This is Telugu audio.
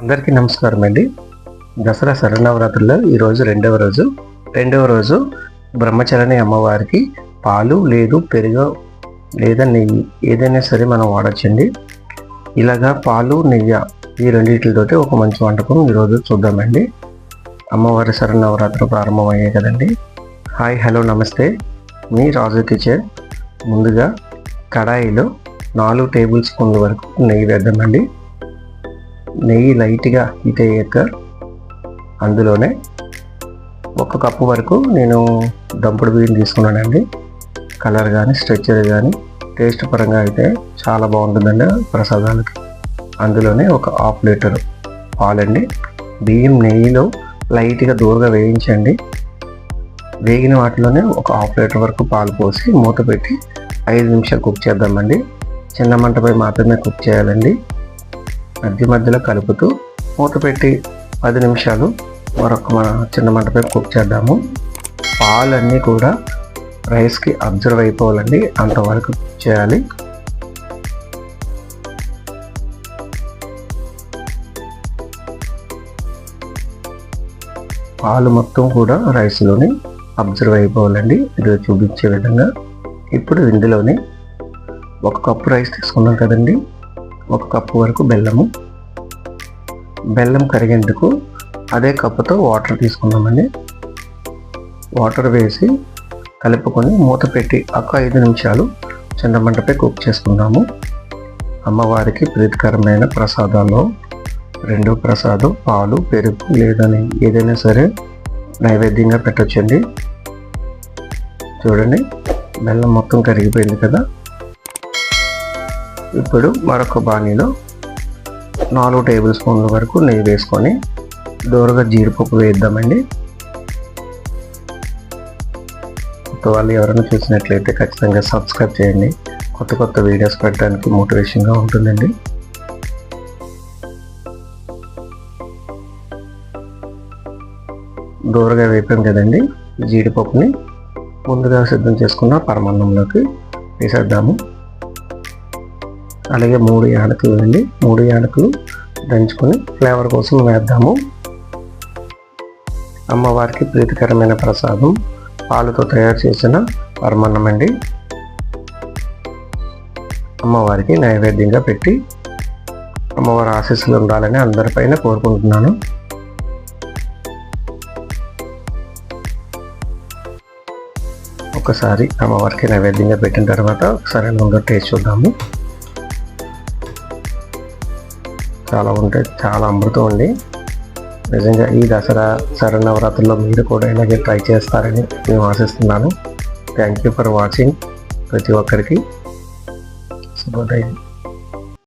అందరికీ నమస్కారం అండి. దసరా శరన్నవరాత్రుల్లో ఈరోజు రెండవ రోజు బ్రహ్మచారిణి అమ్మవారికి పాలు లేదు పెరుగు లేదా నెయ్యి ఏదైనా సరే మనం వాడచ్చండి. ఇలాగా పాలు నెయ్యి ఈ రెండింటితోటి ఒక మంచి వంటకం ఈరోజు చూద్దామండి. అమ్మవారి శరన్నవరాత్రులు ప్రారంభమయ్యాయి కదండి. హాయ్ హలో నమస్తే, మీ రాజు కిచెన్. ముందుగా కడాయిలో 4 టేబుల్ స్పూన్ల వరకు నెయ్యి వేద్దామండి. నెయ్యి లైట్గా హీట్ అయ్యాక అందులోనే 1 కప్పు వరకు నేను దంపుడు బియ్యం తీసుకున్నానండి. కలర్ కానీ స్ట్రక్చర్ కానీ టేస్ట్ పరంగా అయితే చాలా బాగుంటుందండి ప్రసాదాలకి. అందులోనే 1/2 లీటర్ పాలండి. బియ్యం నెయ్యిలో లైట్గా దూరగా వేయించండి. వేగిన వాటిలోనే 1/2 లీటర్ వరకు పాలు పోసి మూత పెట్టి 5 నిమిషాలు కుక్ చేద్దామండి. చిన్న మంటపై మాత్రమే కుక్ చేయాలండి. మధ్యలో కలుపుతూ మూత పెట్టి 10 నిమిషాలు మరొక చిన్న మంటపై కుక్ చేద్దాము. పాలన్నీ కూడా రైస్కి అబ్జర్వ్ అయిపోవాలండి, అంతవరకు కుక్ చేయాలి. పాలు మొత్తం కూడా రైస్లోని అబ్జర్వ్ అయిపోవాలండి, ఇది చూపించే విధంగా. ఇప్పుడు ఇందులోని 1 కప్పు రైస్ తీసుకున్నాం కదండి, 1 కప్పు వరకు బెల్లం కరిగేందుకు అదే కప్పుతో వాటర్ తీసుకున్నామండి. వాటర్ వేసి కలుపుకొని మూత పెట్టి 5 నిమిషాలు చిన్న మంటపై కుక్ చేసుకున్నాము. అమ్మవారికి ప్రీతికరమైన ప్రసాదాల్లో రెండో ప్రసాదం పాలు పెరుగు లేదని ఏదైనా సరే నైవేద్యంగా పెట్టొచ్చండి. చూడండి, బెల్లం మొత్తం కరిగిపోయింది కదా. ఇప్పుడు మరొక బాణీలో 4 టేబుల్ స్పూన్ల వరకు నెయ్యి వేసుకొని దూరగా జీడిపప్పు వేద్దామండి. కొత్త వాళ్ళు ఎవరైనా చూసినట్లయితే ఖచ్చితంగా సబ్స్క్రైబ్ చేయండి. కొత్త వీడియోస్ పెట్టడానికి మోటివేషన్గా ఉంటుందండి. దూరగా వేపాం కదండి. జీడిపప్పుని ముందుగా సిద్ధం చేసుకున్న పరమాన్నంలోకి వేసేద్దాము. అలాగే 3 యాలకులు అండి, 3 యాలకులు దంచుకొని ఫ్లేవర్ కోసం వేద్దాము. అమ్మవారికి ప్రీతికరమైన ప్రసాదం పాలతో తయారు చేసిన పరమాన్నం అండి. అమ్మవారికి నైవేద్యంగా పెట్టి అమ్మవారి ఆశీస్సులు ఉండాలని అందరిపైన కోరుకుంటున్నాను. ఒకసారి అమ్మవారికి నైవేద్యంగా పెట్టిన తర్వాత ఒకసారి ముందు టేస్ట్ చూద్దాము. చాలా అమృతం అండి. నిజంగా ఈ దసరా శరన్నవరాత్రుల్లో మీరు కూడా ఇలాగే ట్రై చేస్తారని నేను ఆశిస్తున్నాను. Thank you for watching. ప్రతి ఒక్కరికి శుభోదయం.